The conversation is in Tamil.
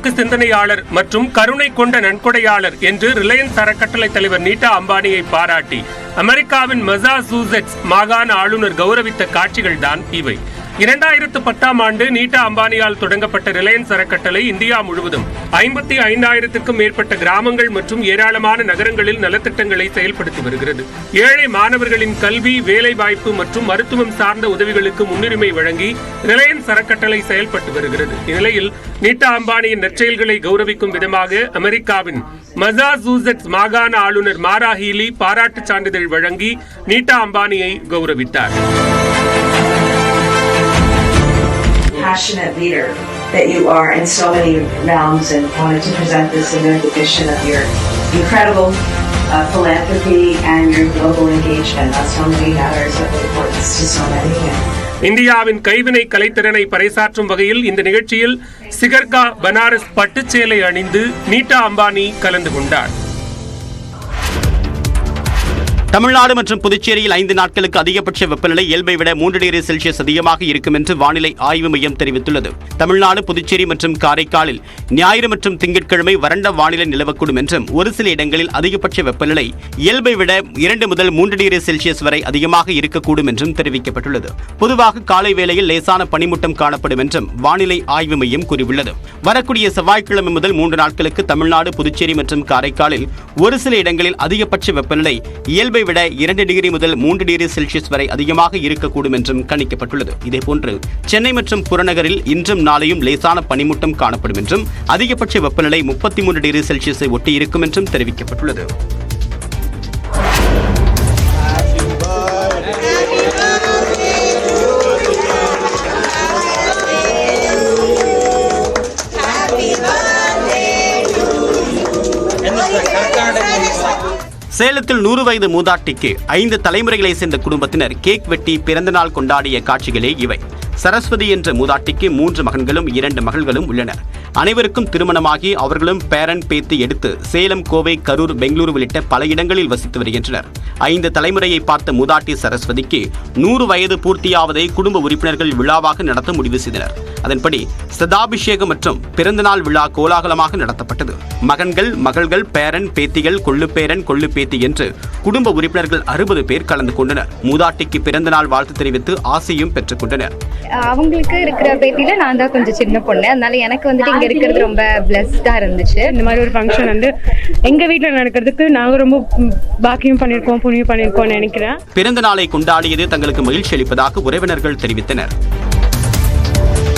தொலைநோக்கு சிந்தனையாளர் மற்றும் கருணை கொண்ட நன்கொடையாளர் என்று ரிலையன்ஸ் அறக்கட்டளை தலைவர் நீட்டா அம்பானியை பாராட்டி அமெரிக்காவின் மசாசூசெட்ஸ் மாகாண ஆளுநர் கௌரவித்த காட்சிகள்தான் இவை. 2010ஆம் ஆண்டு நீட்டா அம்பானியால் தொடங்கப்பட்ட ரிலையன்ஸ் அறக்கட்டளை இந்தியா முழுவதும் 55,000க்கும் மேற்பட்ட கிராமங்கள் மற்றும் ஏராளமான நகரங்களில் நலத்திட்டங்களை செயல்படுத்தி வருகிறது. ஏழை மாணவர்களின் கல்வி, வேலைவாய்ப்பு மற்றும் மருத்துவம் சார்ந்த உதவிகளுக்கு முன்னுரிமை வழங்கி ரிலையன்ஸ் அறக்கட்டளை செயல்பட்டு வருகிறது. இந்நிலையில் நீட்டா அம்பானியின் நற்செயல்களை கௌரவிக்கும் விதமாக அமெரிக்காவின் மசாசூசெட்ஸ் மாகாண ஆளுநர் மாரா ஹீலி பாராட்டு சான்றிதழ் வழங்கி நீட்டா அம்பானியை கௌரவித்தார். Passionate leader that you are in so many realms, and wanted to present this in recognition of your incredible philanthropy and your global engagement on so many matters of importance to so many. இந்தியாவின் கைவினை கலைத்திறனை பறைசாற்றும் வகையில் இந்த நிகழ்ச்சியில் சிகர்கா பனாரஸ் பட்டுச்சேலை அணிந்து நீட்டா அம்பானி கலந்து கொண்டார். தமிழ்நாடு மற்றும் புதுச்சேரியில் 5 நாட்களுக்கு அதிகபட்ச வெப்பநிலை இயல்பை விட 3 டிகிரி செல்சியஸ் அதிகமாக இருக்கும் என்று வானிலை ஆய்வு மையம் தெரிவித்துள்ளது. தமிழ்நாடு, புதுச்சேரி மற்றும் காரைக்காலில் ஞாயிறு மற்றும் திங்கட்கிழமை வறண்ட வானிலை நிலவக்கூடும் என்றும் ஒரு சில இடங்களில் அதிகபட்ச வெப்பநிலை இயல்பை விட 2 முதல் 3 டிகிரி செல்சியஸ் வரை அதிகமாக இருக்கக்கூடும் என்றும் தெரிவிக்கப்பட்டுள்ளது. பொதுவாக காலை வேளையில் லேசான பனிமூட்டம் காணப்படும் என்றும் வானிலை ஆய்வு மையம் கூறியுள்ளது. வரக்கூடிய செவ்வாய்க்கிழமை முதல் 3 நாட்களுக்கு தமிழ்நாடு, புதுச்சேரி மற்றும் காரைக்காலில் ஒரு சில இடங்களில் அதிகபட்ச வெப்பநிலை இயல்பை விட 2 டிகிரி முதல் 3 டிகிரி செல்சியஸ் வரை அதிகமாக இருக்கக்கூடும் என்றும் கணிக்கப்பட்டுள்ளது. இதேபோன்று சென்னை மற்றும் புறநகரில் இன்றும் நாளையும் லேசான பனிமூட்டம் காணப்படும் என்றும் அதிகபட்ச வெப்பநிலை 33 டிகிரி செல்சியஸை ஒட்டி இருக்கும் என்றும் தெரிவிக்கப்பட்டுள்ளது. சேலத்தில் 100 வயது மூதாட்டிக்கு 5 தலைமுறைகளை சேர்ந்த குடும்பத்தினர் கேக் வெட்டி பிறந்தநாள் கொண்டாடிய காட்சிகளே இவை. சரஸ்வதி என்ற மூதாட்டிக்கு 3 மகன்களும் 2 மகள்களும் உள்ளனர். அனைவருக்கும் திருமணமாகி அவர்களும் பேரன் பேத்தி எடுத்து சேலம், கோவை, கரூர், பெங்களூரு உள்ளிட்ட பல இடங்களில் வசித்து வருகின்றனர். 5 தலைமுறையை பார்த்த மூதாட்டி சரஸ்வதிக்கு 100 வயது பூர்த்தியாவதை குடும்ப உறுப்பினர்கள் விழாவாக நடத்த முடிவு செய்தனர். அதன்படி சதாபிஷேகம் மற்றும் பிறந்தநாள் விழா கோலாகலமாக நடத்தப்பட்டது. மகன்கள், மகள்கள், பேரன், பேத்திகள், கொள்ளுப்பேரன், கொள்ளுப்பேத்தி என்று குடும்ப உறுப்பினர்கள் 60 பேர் கலந்து கொண்டனர். மூதாட்டிக்கு பிறந்தநாள் வாழ்த்து தெரிவித்து ஆசையும் பெற்றுக் கொண்டனர். அவங்களுக்கு இருக்கிற பேத்தியில நான் தான் கொஞ்சம் சின்ன பொண்ணு, அதனால எனக்கு வந்துட்டு இங்க இருக்கிறது ரொம்ப பிளஸ்டா இருந்துச்சு. இந்த மாதிரி ஒரு ஃபங்க்ஷன் வந்து எங்க வீட்டுல நடக்கிறதுக்கு நாங்க ரொம்ப பாக்கியம் பண்ணிருக்கோம், புண்ணியம் பண்ணிருக்கோம்னு நினைக்கிறேன். பிறந்த நாளை கொண்டாடியது தங்களுக்கு மகிழ்ச்சி அளிப்பதாக உறவினர்கள் தெரிவித்தனர்.